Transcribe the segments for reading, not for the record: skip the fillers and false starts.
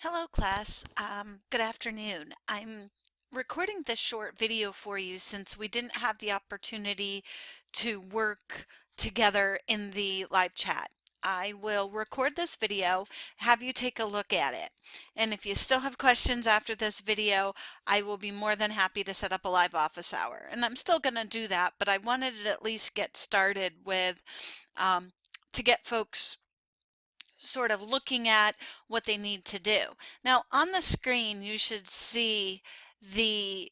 Hello class, good afternoon. I'm recording this short video for you since we didn't have the opportunity to work together in the live chat. I will record this video, have you take a look at it. And if you still have questions after this video, I will be more than happy to set up a live office hour. And I'm still going to do that, but I wanted to at least get started with to get folks sort of looking at what they need to do. Now on the screen you should see the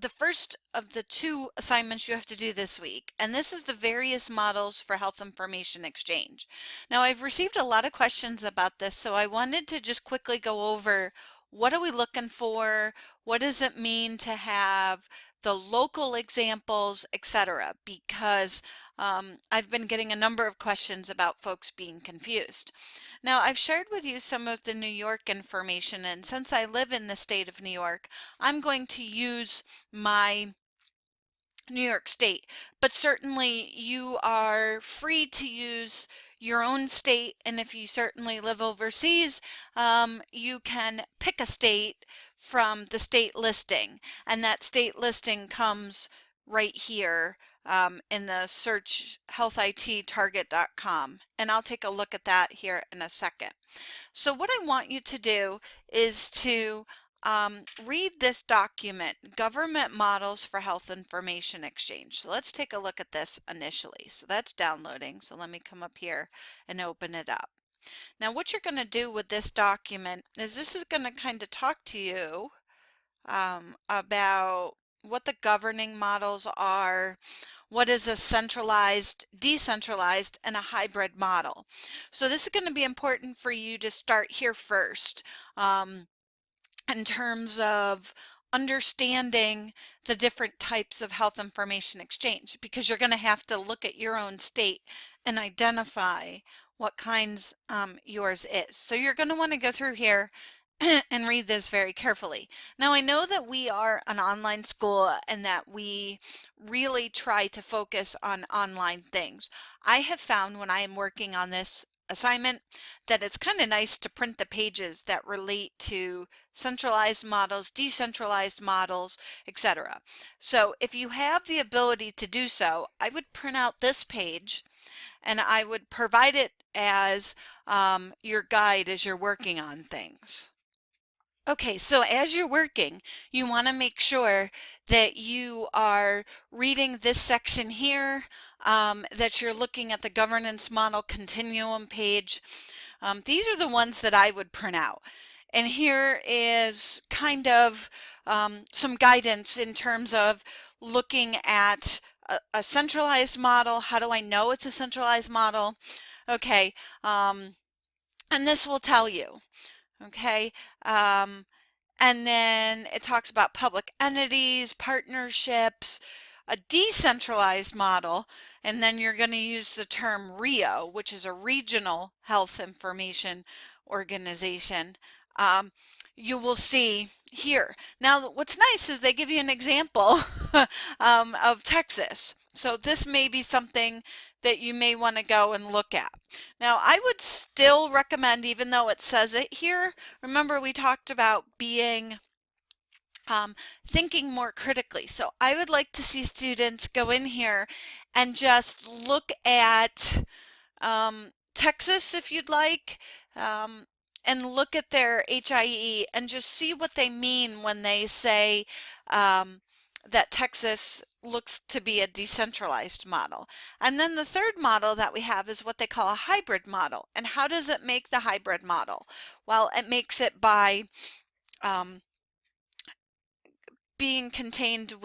first of the two assignments you have to do this week, and this is the various models for health information exchange. Now I've received a lot of questions about this, so I wanted to just quickly go over what are we looking for, what does it mean to have the local examples, etc., because I've been getting a number of questions about folks being confused. Now, I've shared with you some of the New York information, and since I live in the state of New York, I'm going to use my New York State, but certainly you are free to use your own state, and if you certainly live overseas, you can pick a state from the state listing, and that state listing comes right here in the search healthittarget.com, and I'll take a look at that here in a second. So what I want you to do is to read this document, Government Models for Health Information Exchange. So let's take a look at this initially. So that's downloading. So let me come up here and open it up. Now what you're going to do with this document is this is going to kind of talk to you about what the governing models are, what is a centralized, decentralized, and a hybrid model. So this is going to be important for you to start here first. In terms of understanding the different types of health information exchange, because you're going to have to look at your own state and identify what kinds yours is. So you're going to want to go through here and read this very carefully. Now I know that we are an online school and that we really try to focus on online things. I have found when I am working on this assignment that it's kind of nice to print the pages that relate to centralized models, decentralized models, etc. So if you have the ability to do so, I would print out this page and I would provide it as your guide as you're working on things. Okay, so as you're working, you want to make sure that you are reading this section here, that you're looking at the governance model continuum page. These are the ones that I would print out. And here is kind of some guidance in terms of looking at a centralized model. How do I know it's a centralized model? Okay, and this will tell you. Okay. And then it talks about public entities, partnerships, a decentralized model, and then you're going to use the term RIO, which is a regional health information organization. You will see here. Now, what's nice is they give you an example of Texas. So this may be something that you may want to go and look at. Now, I would still recommend, even though it says it here, remember we talked about being thinking more critically. So I would like to see students go in here and just look at Texas if you'd like, and look at their HIE and just see what they mean when they say that Texas looks to be a decentralized model. And then the third model that we have is what they call a hybrid model. And how does it make the hybrid model? Well, it makes it by being contained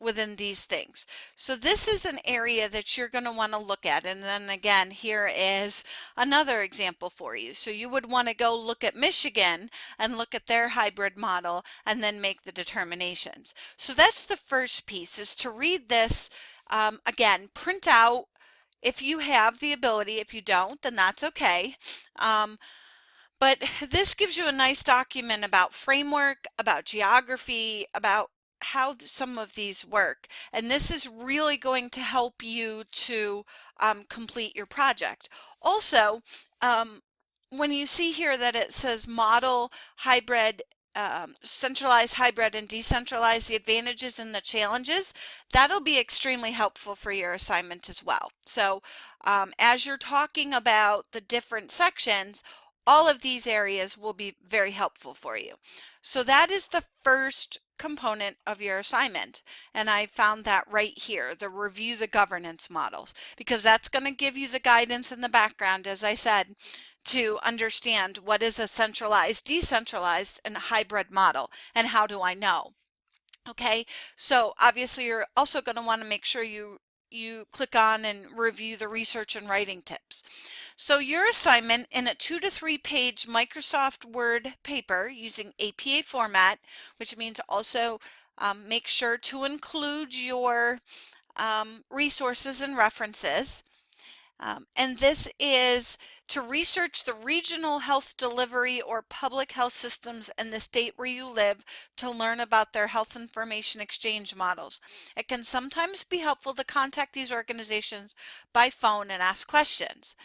within these things. So this is an area that you're going to want to look at. And then again, here is another example for you. So you would want to go look at Michigan and look at their hybrid model and then make the determinations. So that's the first piece, is to read this. Again, print out if you have the ability. If you don't, then that's okay. But this gives you a nice document about framework, about geography, about how some of these work. And this is really going to help you to complete your project. Also, when you see here that it says model, hybrid, centralized, hybrid, and decentralized, the advantages and the challenges, that'll be extremely helpful for your assignment as well. So as you're talking about the different sections, all of these areas will be very helpful for you. So that is the first component of your assignment. And I found that right here, the review the governance models, because that's going to give you the guidance in the background, as I said, to understand what is a centralized, decentralized, and hybrid model, and how do I know? Okay, so obviously you're also going to want to make sure you click on and review the research and writing tips. So your assignment in a 2 to 3 page Microsoft Word paper using APA format, which means also make sure to include your resources and references. And this is to research the regional health delivery or public health systems in the state where you live to learn about their health information exchange models. It can sometimes be helpful to contact these organizations by phone and ask questions.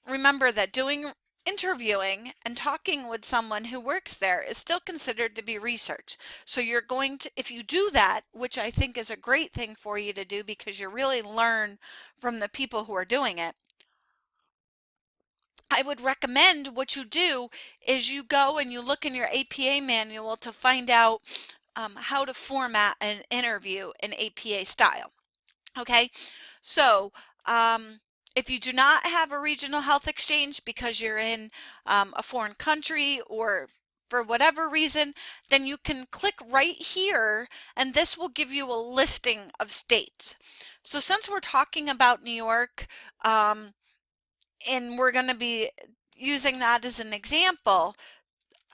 Remember that doing interviewing and talking with someone who works there is still considered to be research. So you're going to, if you do that, which I think is a great thing for you to do because you really learn from the people who are doing it, I would recommend what you do is you go and you look in your APA manual to find out how to format an interview in APA style. Okay, so if you do not have a regional health exchange because you're in a foreign country or for whatever reason, then you can click right here and this will give you a listing of states. So since we're talking about New York, and we're going to be using that as an example,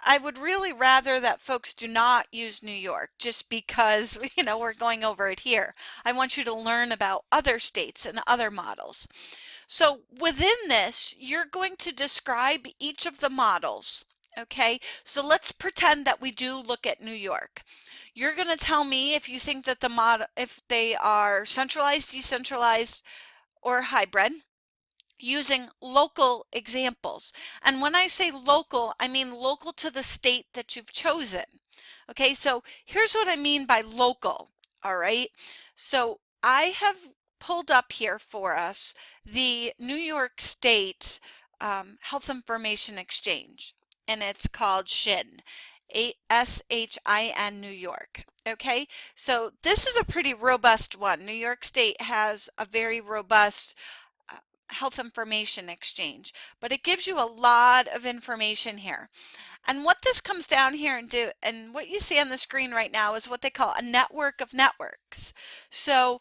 I would really rather that folks do not use New York just because, we're going over it here. I want you to learn about other states and other models. So within this, you're going to describe each of the models. Okay, so let's pretend that we do look at New York. You're going to tell me if you think that the model, if they are centralized, decentralized, or hybrid, using local examples. And when I say local, I mean local to the state that you've chosen. Okay, so here's what I mean by local. All right, so I have pulled up here for us the New York State Health Information Exchange, and it's called SHIN, SHIN New York. Okay, so this is a pretty robust one. New York State has a very robust health information exchange, but it gives you a lot of information here. And what this comes down here and what you see on the screen right now is what they call a network of networks. So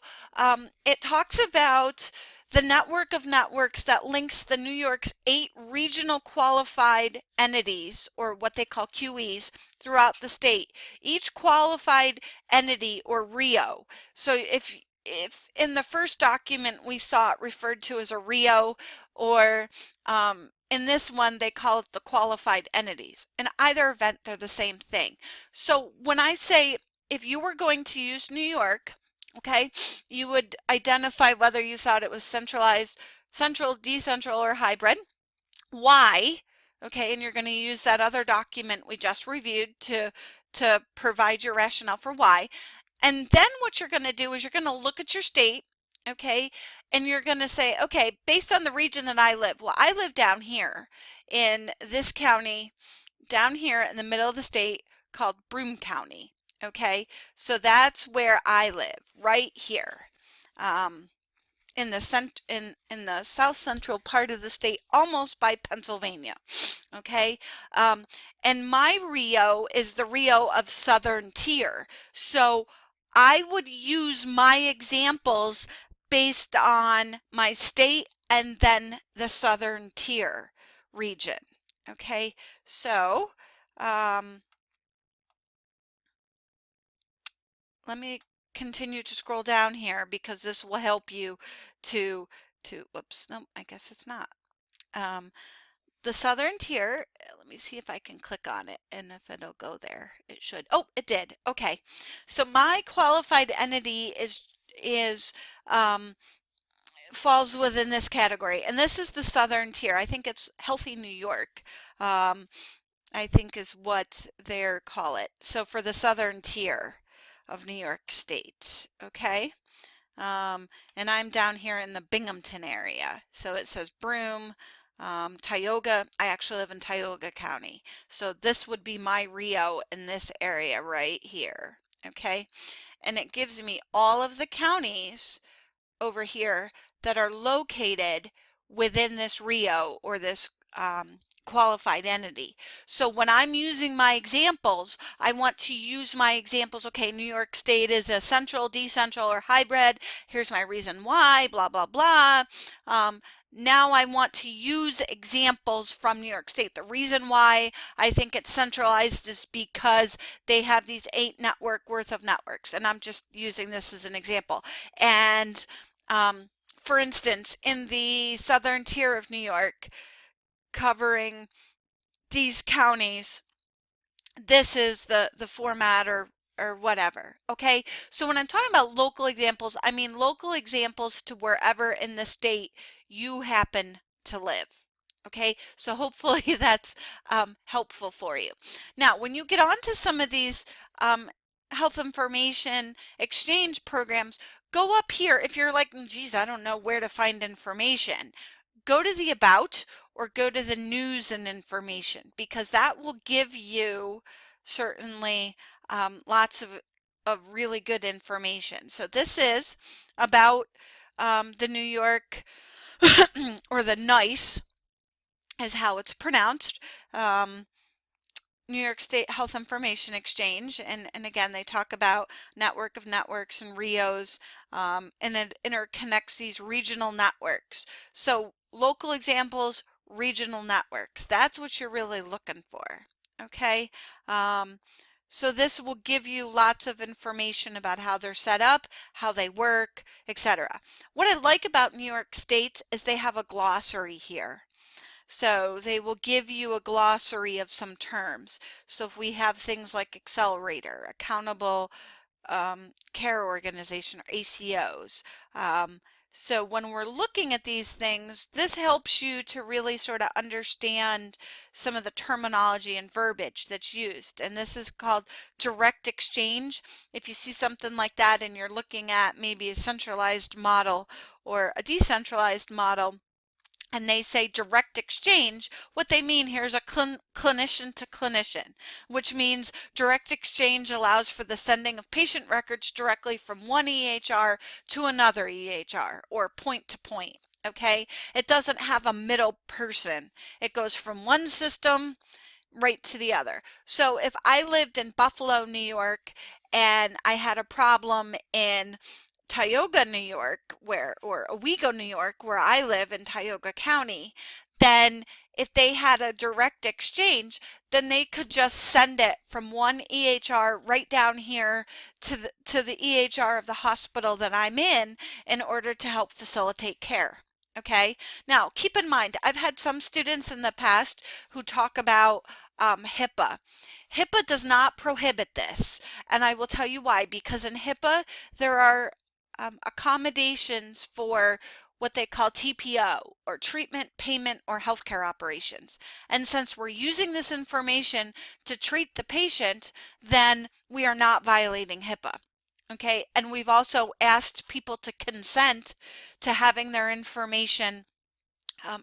it talks about the network of networks that links the New York's 8 regional qualified entities, or what they call QEs, throughout the state. Each qualified entity, or RIO. So if in the first document we saw it referred to as a RIO, or in this one they call it the qualified entities. In either event, they're the same thing. So when I say if you were going to use New York, okay, you would identify whether you thought it was centralized, central, decentral, or hybrid. Why? Okay, and you're going to use that other document we just reviewed to provide your rationale for why. And then what you're going to do is you're going to look at your state, okay, and you're going to say, okay, based on the region that I live, well, I live down here in this county, down here in the middle of the state called Broome County, okay, so that's where I live, right here. In the south central part of the state, almost by Pennsylvania. Okay, and my RIO is the RIO of Southern Tier. So I would use my examples based on my state and then the Southern Tier region. Okay, so let me continue to scroll down here because this will help you to whoops, no, I guess it's not. The Southern Tier, let me see if I can click on it and if it'll go there. It should. Oh, it did. Okay. So my qualified entity is falls within this category. And this is the southern tier. I think it's Healthy New York, I think is what they call it. So for the southern tier of New York State, okay? And I'm down here in the Binghamton area. So it says Broome, Tioga. I actually live in Tioga County. So this would be my Rio in this area right here, okay? And it gives me all of the counties over here that are located within this Rio or this qualified entity. So when I'm using my examples, I want to use my examples. Okay, New York State is a central, decentral, or hybrid. Here's my reason why, blah, blah, blah. Now I want to use examples from New York State. The reason why I think it's centralized is because they have these 8 network worth of networks. And I'm just using this as an example. And for instance, in the southern tier of New York, covering these counties, this is the format or whatever. Okay, so when I'm talking about local examples, I mean local examples to wherever in the state you happen to live. Okay, so hopefully that's helpful for you. Now, when you get onto some of these health information exchange programs, go up here. If you're like, geez, I don't know where to find information, go to the About or go to the News and Information, because that will give you certainly lots of really good information. So this is about the New York or the NICE is how it's pronounced. New York State Health Information Exchange, and again they talk about network of networks and RIOs, and it interconnects these regional networks. So local examples, regional networks, that's what you're really looking for. Okay, so this will give you lots of information about how they're set up, how they work, etc. What I like about New York State is they have a glossary here. So they will give you a glossary of some terms. So if we have things like accelerator, accountable care organization, or ACOs. So when we're looking at these things, this helps you to really sort of understand some of the terminology and verbiage that's used. And this is called direct exchange. If you see something like that and you're looking at maybe a centralized model or a decentralized model, and they say direct exchange, what they mean here is a clinician to clinician, which means direct exchange allows for the sending of patient records directly from one EHR to another EHR, or point to point. Okay, it doesn't have a middle person. It goes from one system right to the other. So if I lived in Buffalo, New York, and I had a problem in Tioga, New York, or Owego, New York, where I live in Tioga County, then if they had a direct exchange, then they could just send it from one EHR right down here to the EHR of the hospital that I'm in order to help facilitate care. Okay, now keep in mind, I've had some students in the past who talk about HIPAA. HIPAA does not prohibit this, and I will tell you why. Because in HIPAA, there are accommodations for what they call TPO, or treatment, payment, or healthcare operations. And since we're using this information to treat the patient, then we are not violating HIPAA. Okay, and we've also asked people to consent to having their information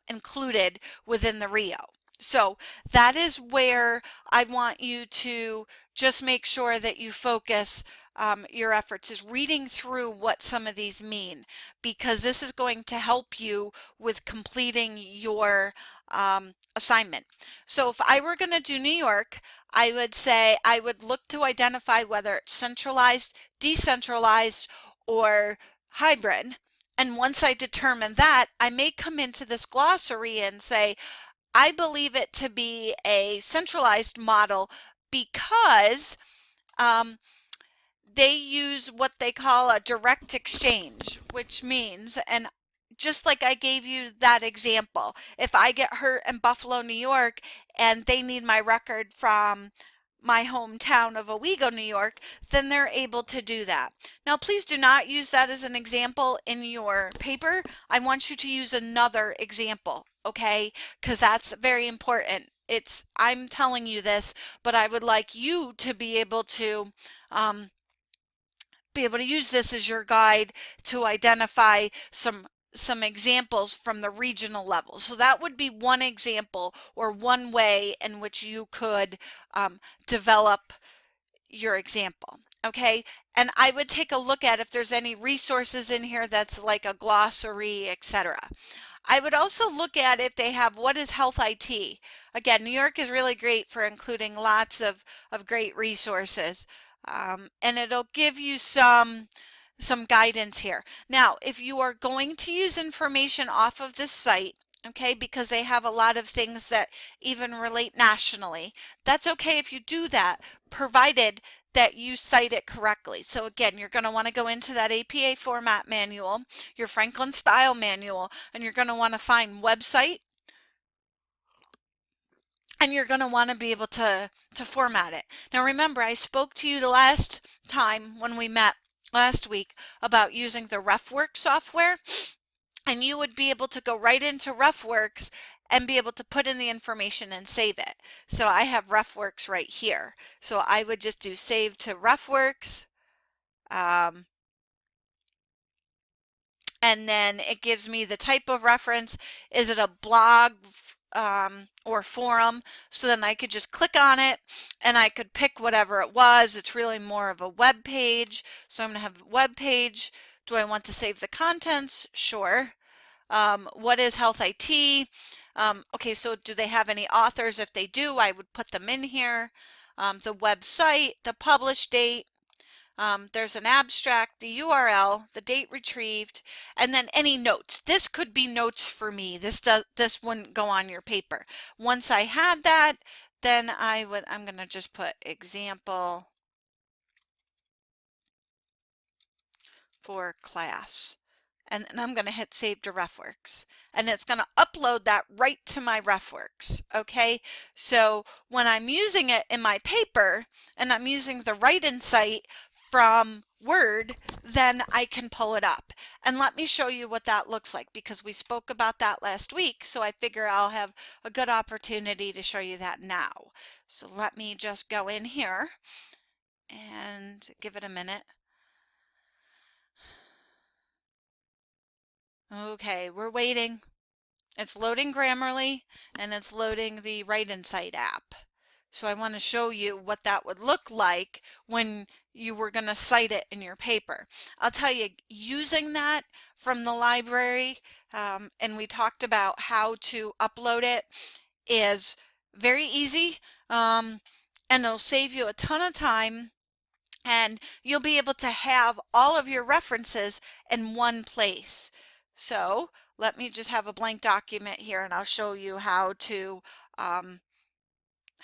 included within the Rio. So that is where I want you to just make sure that you focus your efforts, is reading through what some of these mean, because this is going to help you with completing your assignment. So if I were going to do New York, I would say I would look to identify whether it's centralized, decentralized, or hybrid. And once I determine that, I may come into this glossary and say, I believe it to be a centralized model because they use what they call a direct exchange, which means, and just like I gave you that example, if I get hurt in Buffalo, New York, and they need my record from my hometown of Owego, New York, then they're able to do that. Now, please do not use that as an example in your paper. I want you to use another example, okay? Because that's very important. I'm telling you this, but I would like you to um, be able to use this as your guide to identify some examples from the regional level. So that would be one example or one way in which you could develop your example. Okay, and I would take a look at if there's any resources in here that's like a glossary, etc. I would also look at if they have what is health IT. Again, New York is really great for including lots of great resources. And it'll give you some guidance here. Now, if you are going to use information off of this site, okay, because they have a lot of things that even relate nationally, that's okay if you do that, provided that you cite it correctly. So again, you're going to want to go into that APA format manual, your Franklin style manual, and you're going to want to find website, and you're going to want to be able to format it. Now remember, I spoke to you the last time when we met last week about using the RefWorks software, and you would be able to go right into RefWorks and be able to put in the information and save it. So I have RefWorks right here. So I would just do save to RefWorks. And then it gives me the type of reference. Is it a blog or forum? So then I could just click on it and I could pick whatever it was. It's really more of a web page. So I'm going to have a web page. Do I want to save the contents? Sure. What is health IT? Okay, so do they have any authors? If they do, I would put them in here. The website, the publish date. There's an abstract, the URL, the date retrieved, and then any notes. This could be notes for me. This wouldn't go on your paper. Once I had that, then I'm going to just put example for class. And I'm going to hit save to RefWorks, and it's going to upload that right to my RefWorks. Okay, so when I'm using it in my paper and I'm using the Write Insight from Word, then I can pull it up. And let me show you what that looks like, because we spoke about that last week, so I figure I'll have a good opportunity to show you that now. So let me just go in here and give it a minute. Okay, we're waiting. It's loading Grammarly and it's loading the Write Insight app. So I want to show you what that would look like when you were going to cite it in your paper. I'll tell you, using that from the library, and we talked about how to upload it, is very easy, and it'll save you a ton of time, and you'll be able to have all of your references in one place. So let me just have a blank document here and I'll show you how to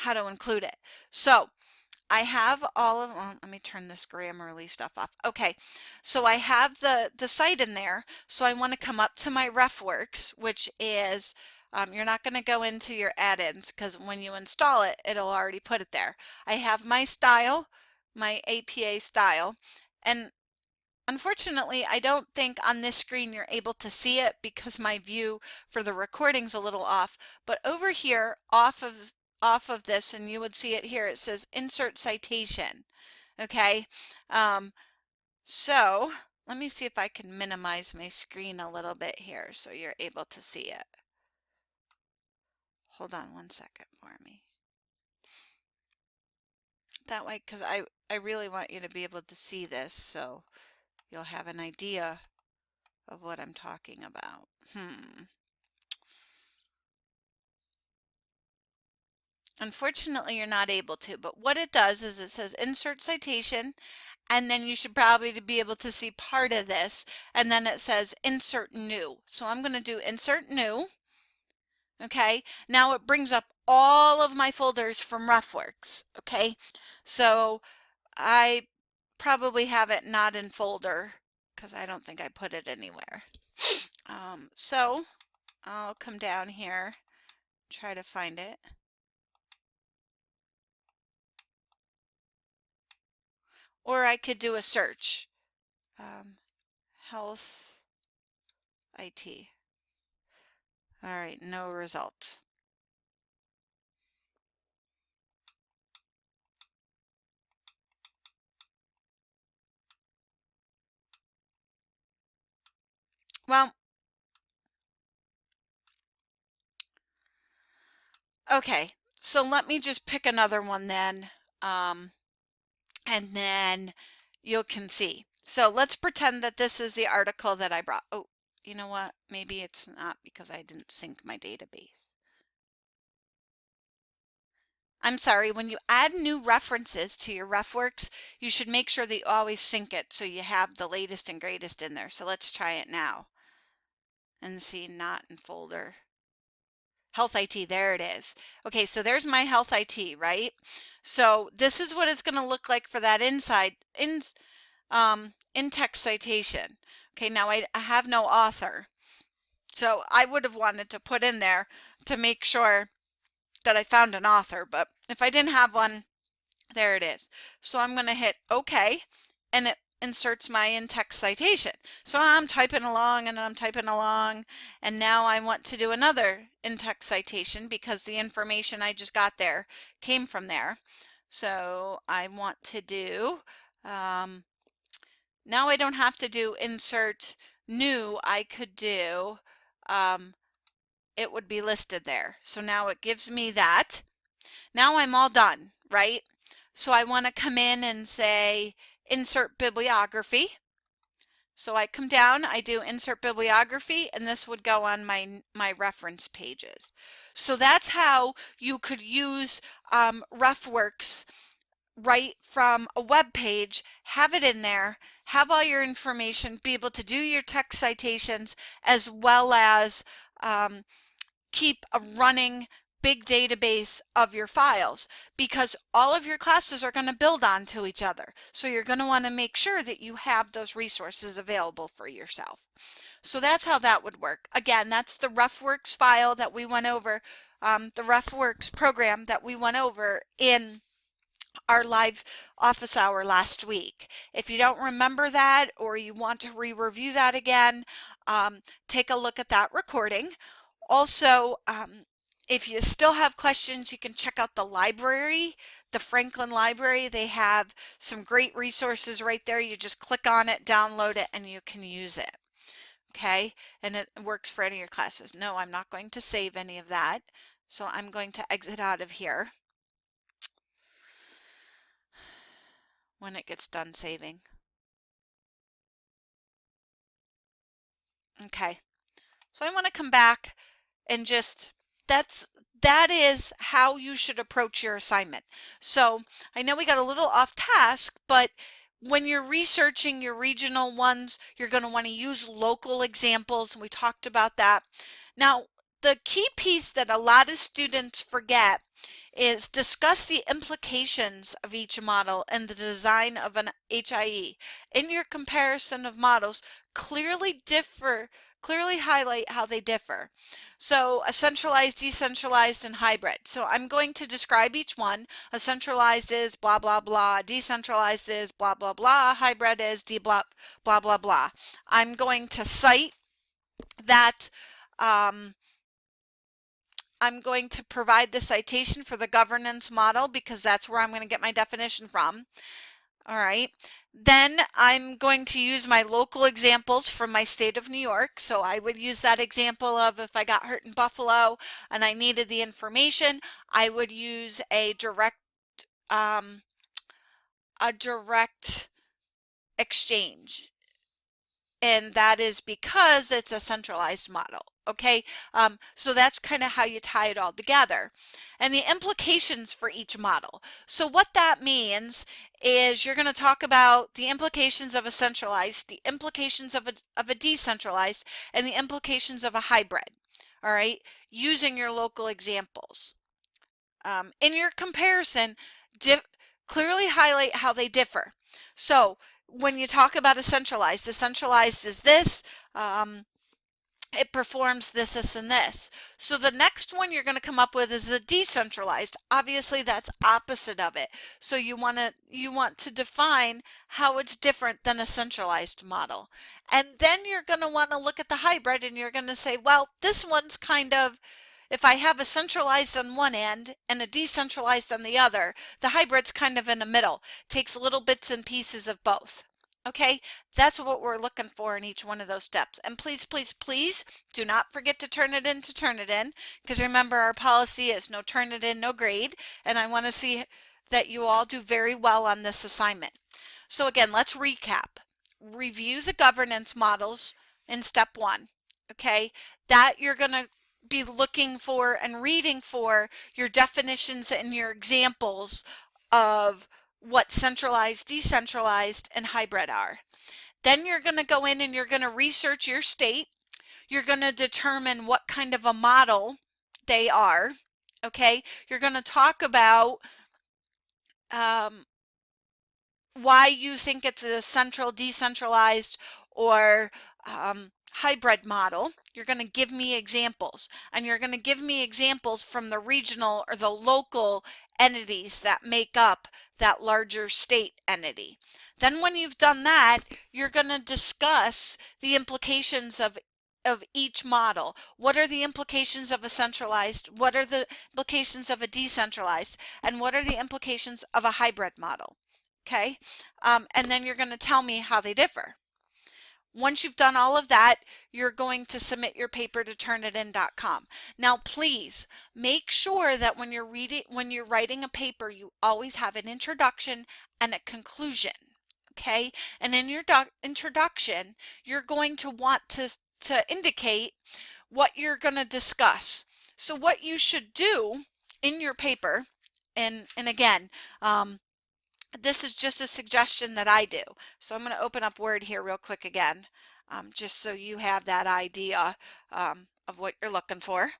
include it. So I have all of, well, let me turn this Grammarly stuff off. Okay, so I have the site in there. So I want to come up to my RefWorks, which is, you're not going to go into your add-ins because when you install it, it'll already put it there. I have my style, my APA style, and unfortunately, I don't think on this screen you're able to see it because my view for the recording's a little off. But over here, off of this, and you would see it here, it says insert citation. Okay, so let me see if I can minimize my screen a little bit here so you're able to see it. Hold on one second for me. That way, because I really want you to be able to see this so you'll have an idea of what I'm talking about. Unfortunately, you're not able to, but what it does is it says insert citation, and then you should probably be able to see part of this, and then it says insert new. So I'm going to do insert new. Okay, now it brings up all of my folders from RefWorks. Okay, so I probably have it not in folder because I don't think I put it anywhere. So I'll come down here, try to find it. or I could do a search. Health IT. All right, no result. Well, okay, so let me just pick another one then, and then you can see. So let's pretend that this is the article that I brought. Oh, you know what? Maybe it's not because I didn't sync my database. I'm sorry, when you add new references to your RefWorks, you should make sure that you always sync it so you have the latest and greatest in there. So let's try it now and see not in folder. Health IT, there it is. Okay, so there's my Health IT, right? So this is what it's going to look like for that in-text citation. Okay, now I have no author. So I would have wanted to put in there to make sure that I found an author, but if I didn't have one, there it is. So I'm going to hit OK, and it inserts my in-text citation. So I'm typing along and I'm typing along, and now I want to do another in-text citation because the information I just got there came from there. So I want to do, now I don't have to do insert new, I could do, it would be listed there. So now it gives me that. Now I'm all done, right? So I want to come in and say insert bibliography. So I come down, I do insert bibliography, and this would go on my reference pages. So that's how you could use RefWorks right from a web page, have it in there, have all your information, be able to do your text citations, as well as keep a running big database of your files, because all of your classes are going to build onto each other. So you're going to want to make sure that you have those resources available for yourself. So that's how that would work. Again, that's the RefWorks file that we went over, the RefWorks program that we went over in our live office hour last week. If you don't remember that or you want to re-review that again, take a look at that recording. Also, if you still have questions, you can check out the library, the Franklin Library. They have some great resources right there. You just click on it, download it, and you can use it. Okay, and it works for any of your classes. No, I'm not going to save any of that. So I'm going to exit out of here when it gets done saving. Okay, so I want to come back and just, that is how you should approach your assignment. So I know we got a little off task, but when you're researching your regional ones, you're going to want to use local examples, and we talked about that. Now, the key piece that a lot of students forget is discuss the implications of each model and the design of an HIE. In your comparison of models, clearly highlight how they differ. So a centralized, decentralized, and hybrid. So I'm going to describe each one. A centralized is blah, blah, blah. Decentralized is blah, blah, blah. Hybrid is blah, blah, blah, blah. I'm going to cite that I'm going to provide the citation for the governance model because that's where I'm going to get my definition from. All right. Then I'm going to use my local examples from my state of New York. So I would use that example of if I got hurt in Buffalo and I needed the information, I would use a direct exchange. And that is because it's a centralized model. Okay, so that's kind of how you tie it all together. And the implications for each model. So what that means is you're going to talk about the implications of a centralized, the implications of a decentralized, and the implications of a hybrid. All right, using your local examples. In your comparison, clearly highlight how they differ. So when you talk about a centralized is this, it performs this, this, and this. So the next one you're going to come up with is a decentralized. Obviously, that's opposite of it. So you want to define how it's different than a centralized model. And then you're going to want to look at the hybrid and you're going to say, well, this one's kind of, if I have a centralized on one end and a decentralized on the other, the hybrid's kind of in the middle. Takes little bits and pieces of both. Okay, that's what we're looking for in each one of those steps. And please, please, please do not forget to turn it in to Turnitin, because remember our policy is no Turnitin, no grade. And I want to see that you all do very well on this assignment. So again, let's recap. Review the governance models in step 1. Okay, that you're going to be looking for and reading for your definitions and your examples of what centralized, decentralized, and hybrid are. Then you're going to go in and you're going to research your state. You're going to determine what kind of a model they are. Okay, you're going to talk about why you think it's a central, decentralized, or hybrid model. You're going to give me examples, and you're going to give me examples from the regional or the local entities that make up that larger state entity. Then when you've done that, you're going to discuss the implications of each model. What are the implications of a centralized? What are the implications of a decentralized? And what are the implications of a hybrid model? Okay, and then you're going to tell me how they differ. Once you've done all of that, you're going to submit your paper to turnitin.com. Now, please make sure that when you're writing a paper, you always have an introduction and a conclusion. Okay, and in your introduction, you're going to want to indicate what you're going to discuss. So what you should do in your paper, and again, this is just a suggestion that I do. So I'm going to open up Word here real quick again, just so you have that idea of what you're looking for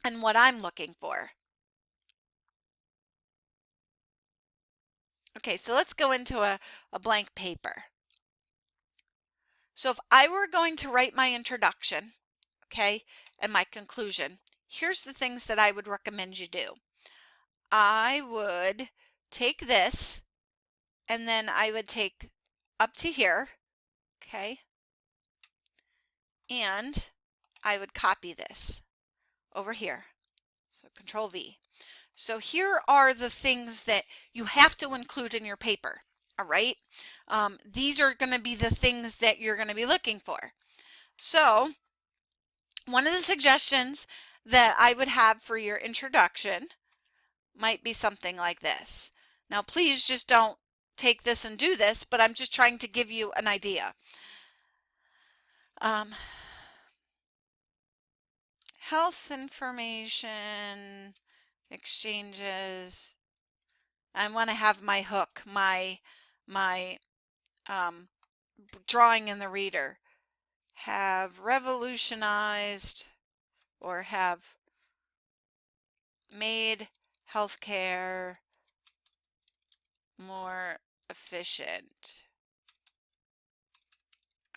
and what I'm looking for. Okay, so let's go into a blank paper. So if I were going to write my introduction, okay, and my conclusion, here's the things that I would recommend you do. I would take this, and then I would take up to here, okay, and I would copy this over here. So Control V. So here are the things that you have to include in your paper. All right. These are going to be the things that you're going to be looking for. So one of the suggestions that I would have for your introduction might be something like this. Now, please just don't take this and do this, but I'm just trying to give you an idea. Health information exchanges. I want to have my hook, my drawing in the reader, have revolutionized or have made healthcare more efficient.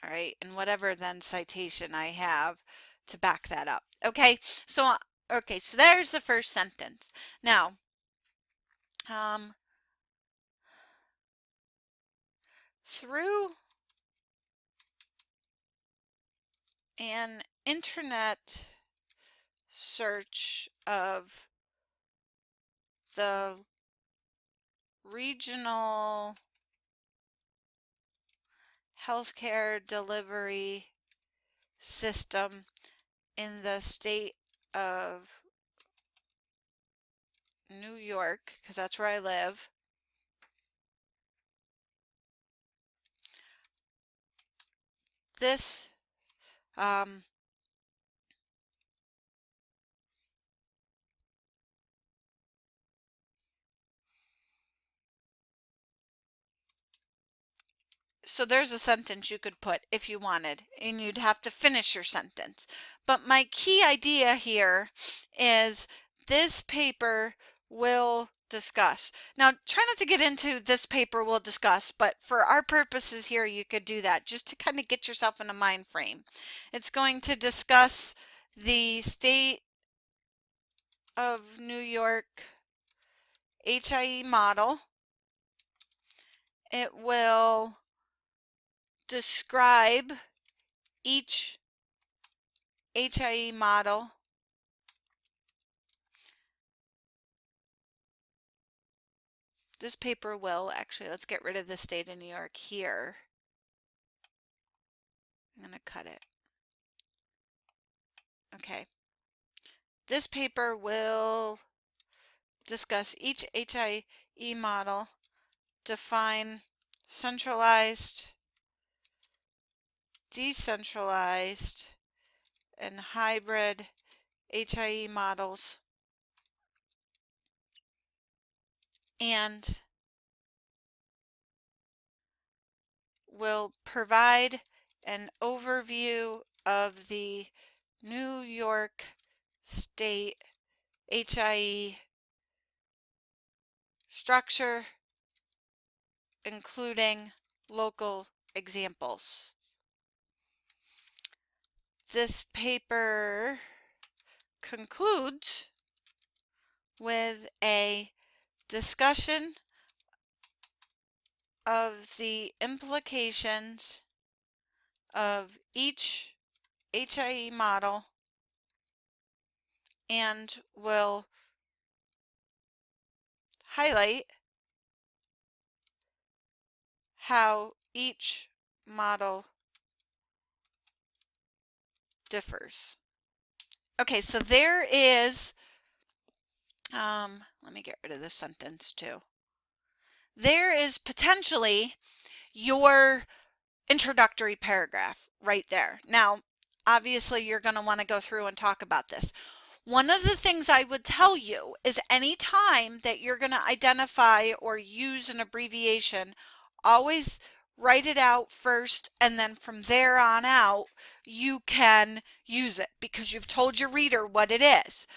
All right, and whatever then citation I have to back that up. Okay, so there's the first sentence. Now, through an internet search of the regional healthcare delivery system in the state of New York, because that's where I live, this so there's a sentence you could put if you wanted, and you'd have to finish your sentence. But my key idea here is this paper will discuss. Now, try not to get into this paper we'll discuss, but for our purposes here, you could do that just to kind of get yourself in a mind frame. It's going to discuss the state of New York HIE model. It will describe each HIE model. This paper will, actually, let's get rid of the state of New York here. I'm going to cut it. Okay. This paper will discuss each HIE model, define centralized, decentralized, and hybrid HIE models, and will provide an overview of the New York State HIE structure, including local examples. This paper concludes with a discussion of the implications of each HIE model and will highlight how each model differs. Okay, so there is, let me get rid of this sentence too. There is potentially your introductory paragraph right there. Now, obviously, you're going to want to go through and talk about this. One of the things I would tell you is any time that you're going to identify or use an abbreviation, always write it out first, and then from there on out, you can use it because you've told your reader what it is.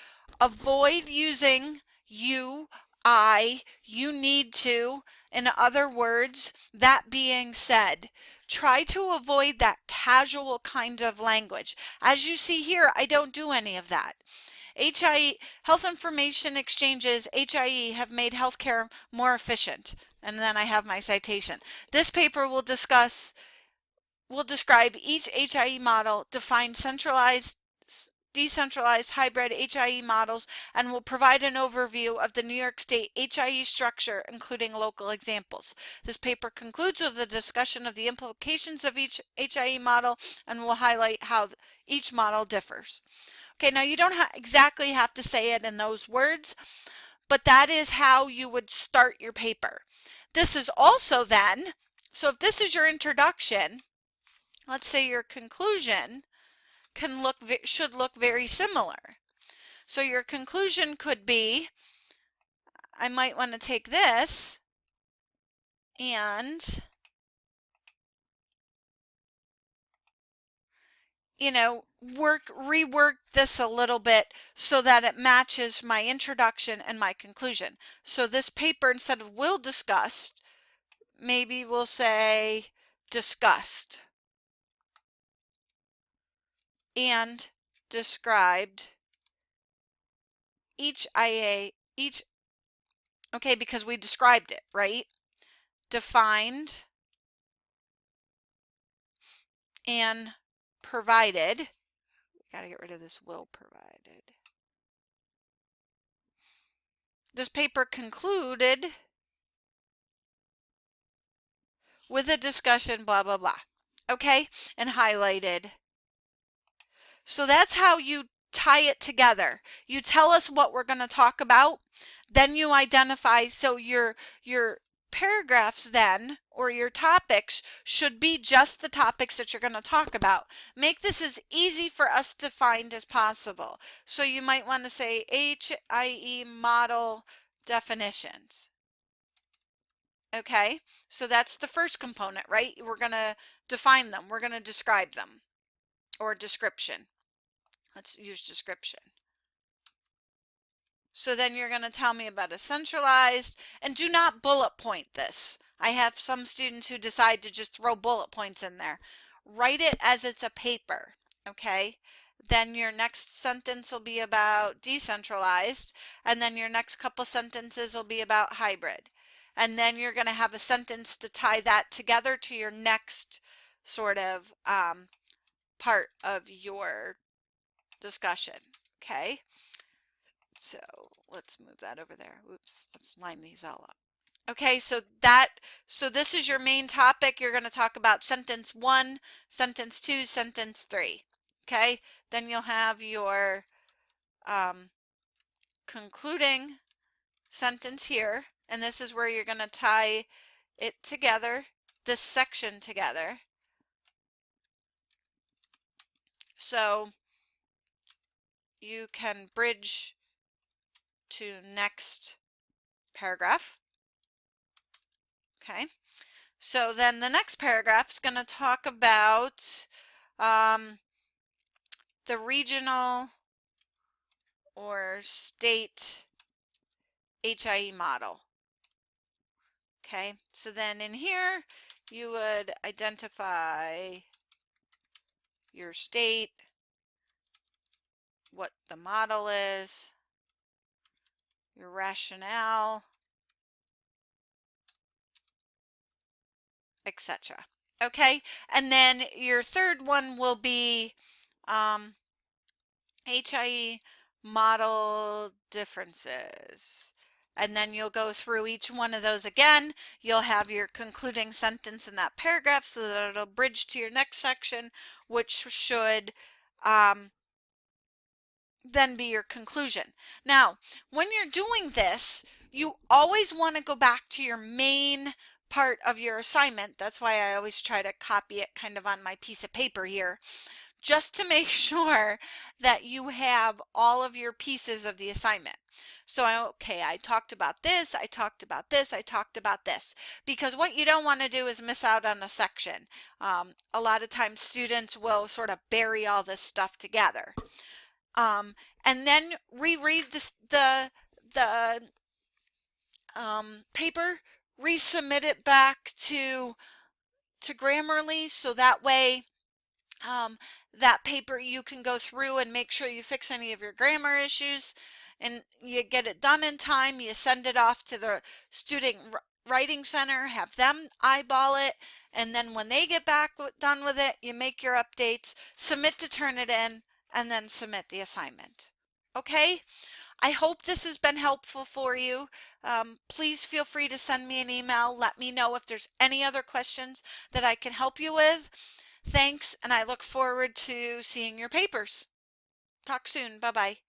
Avoid using you, I, you need to. In other words, that being said, try to avoid that casual kind of language. As you see here, I don't do any of that. HIE, health information exchanges, HIE have made healthcare more efficient. And then I have my citation. This paper will describe each HIE model, define centralized, decentralized hybrid HIE models, and will provide an overview of the New York State HIE structure, including local examples. This paper concludes with a discussion of the implications of each HIE model and will highlight how each model differs. Okay, now you don't exactly have to say it in those words, but that is how you would start your paper. This is also then, so if this is your introduction, let's say your conclusion should look very similar. So your conclusion could be, I might want to take this and, rework this a little bit so that it matches my introduction and my conclusion. So this paper, instead of will discuss, maybe we'll say discussed and described each okay, because we described it, right? Defined and provided. Got to get rid of this will provided. This paper concluded with a discussion, blah, blah, blah. Okay, and highlighted. So that's how you tie it together. You tell us what we're going to talk about, then you identify, so your paragraphs then, or your topics, should be just the topics that you're going to talk about. Make this as easy for us to find as possible. So you might want to say HIE model definitions. Okay, so that's the first component, right? We're going to define them. We're going to describe them, or description. Let's use description. So then you're going to tell me about a centralized, and do not bullet point this. I have some students who decide to just throw bullet points in there. Write it as it's a paper, okay? Then your next sentence will be about decentralized, and then your next couple sentences will be about hybrid. And then you're going to have a sentence to tie that together to your next sort of part of your discussion, okay? So let's move that over there. Oops, let's line these all up. Okay, so this is your main topic. You're going to talk about sentence 1, sentence 2, sentence 3. Okay, then you'll have your concluding sentence here, and this is where you're going to tie it together, this section together. So you can bridge to next paragraph. Okay, so then the next paragraph is going to talk about the regional or state HIE model. Okay, so then in here you would identify your state, what the model is, your rationale, etc. Okay, and then your third one will be HIE model differences. And then you'll go through each one of those again. You'll have your concluding sentence in that paragraph so that it'll bridge to your next section, which should then be your conclusion. Now, when you're doing this, you always want to go back to your main part of your assignment. That's why I always try to copy it kind of on my piece of paper here, just to make sure that you have all of your pieces of the assignment. So, I talked about this, I talked about this, I talked about this, because what you don't want to do is miss out on a section. A lot of times students will sort of bury all this stuff together. And then reread the paper, resubmit it back to Grammarly, so that way that paper you can go through and make sure you fix any of your grammar issues, and you get it done in time. You send it off to the student writing center, have them eyeball it, and then when they get back done with it, you make your updates, submit to Turnitin, and then submit the assignment. Okay? I hope this has been helpful for you. Please feel free to send me an email. Let me know if there's any other questions that I can help you with. Thanks, and I look forward to seeing your papers. Talk soon. Bye-bye.